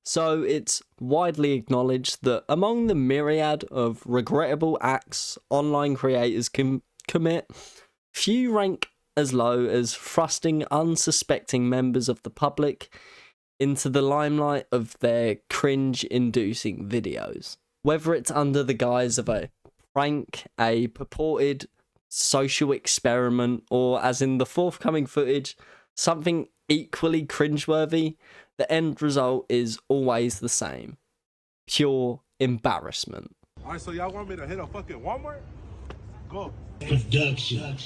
So it's widely acknowledged that among the myriad of regrettable acts online creators can commit, few rank as low as thrusting unsuspecting members of the public into the limelight of their cringe-inducing videos. Whether it's under the guise of a prank, a purported social experiment, or as in the forthcoming footage, something equally cringeworthy, the end result is always the same. Pure embarrassment. Alright, so y'all want me to hit a fucking Walmart? Go. Production.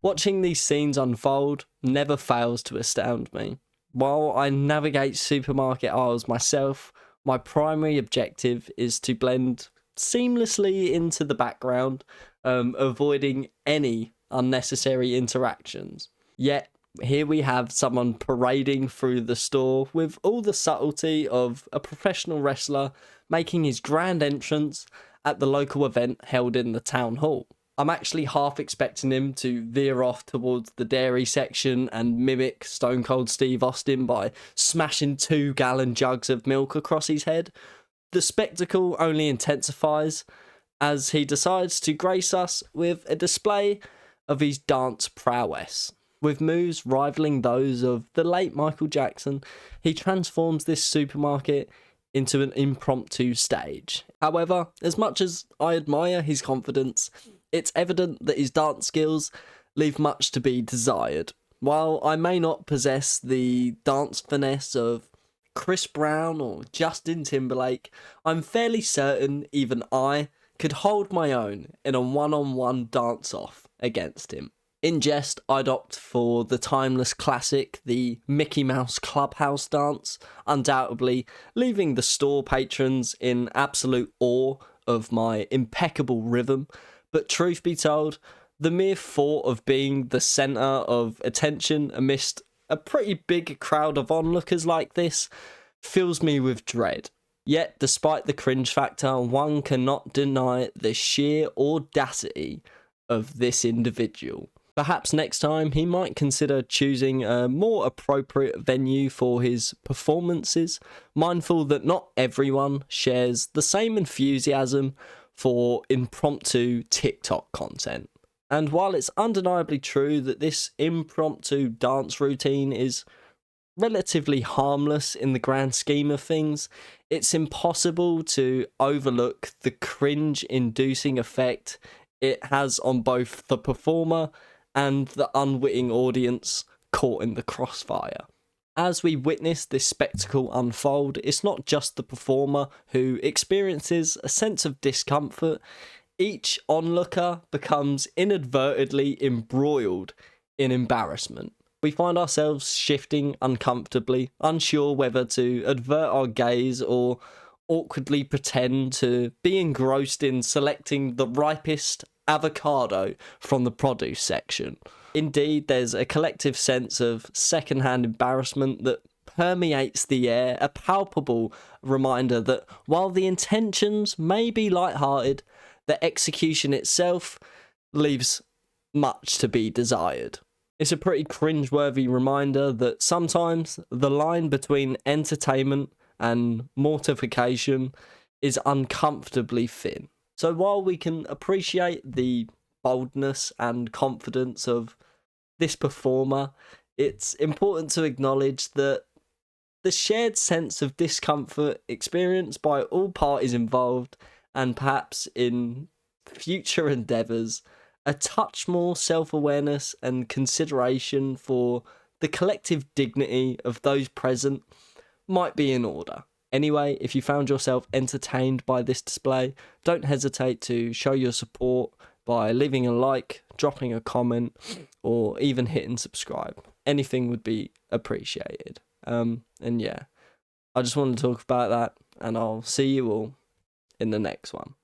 Watching these scenes unfold never fails to astound me. While I navigate supermarket aisles myself, my primary objective is to blend seamlessly into the background, avoiding any unnecessary interactions. Yet, here we have someone parading through the store with all the subtlety of a professional wrestler making his grand entrance at the local event held in the town hall. I'm actually half expecting him to veer off towards the dairy section and mimic Stone Cold Steve Austin by smashing 2-gallon jugs of milk across his head. The spectacle only intensifies as he decides to grace us with a display of his dance prowess. With moves rivaling those of the late Michael Jackson, he transforms this supermarket into an impromptu stage. However, as much as I admire his confidence, it's evident that his dance skills leave much to be desired. While I may not possess the dance finesse of Chris Brown or Justin Timberlake, I'm fairly certain even I could hold my own in a one-on-one dance-off against him. In jest, I'd opt for the timeless classic, the Mickey Mouse Clubhouse dance, undoubtedly leaving the store patrons in absolute awe of my impeccable rhythm. But truth be told, the mere thought of being the centre of attention amidst a pretty big crowd of onlookers like this fills me with dread. Yet, despite the cringe factor, one cannot deny the sheer audacity of this individual. Perhaps next time he might consider choosing a more appropriate venue for his performances, mindful that not everyone shares the same enthusiasm for impromptu TikTok content. And while it's undeniably true that this impromptu dance routine is relatively harmless in the grand scheme of things, it's impossible to overlook the cringe-inducing effect it has on both the performer and the unwitting audience caught in the crossfire. As we witness this spectacle unfold, it's not just the performer who experiences a sense of discomfort. Each onlooker becomes inadvertently embroiled in embarrassment. We find ourselves shifting uncomfortably, unsure whether to avert our gaze or awkwardly pretend to be engrossed in selecting the ripest avocado from the produce section. Indeed, there's a collective sense of secondhand embarrassment that permeates the air, a palpable reminder that while the intentions may be light-hearted, the execution itself leaves much to be desired. It's a pretty cringeworthy reminder that sometimes the line between entertainment and mortification is uncomfortably thin. So while we can appreciate the boldness and confidence of this performer, it's important to acknowledge that the shared sense of discomfort experienced by all parties involved, and perhaps in future endeavours, a touch more self-awareness and consideration for the collective dignity of those present might be in order. Anyway, if you found yourself entertained by this display, don't hesitate to show your support by leaving a like, dropping a comment, or even hitting subscribe. anything would be appreciated. And yeah, I just want to talk about that, and I'll see you all in the next one.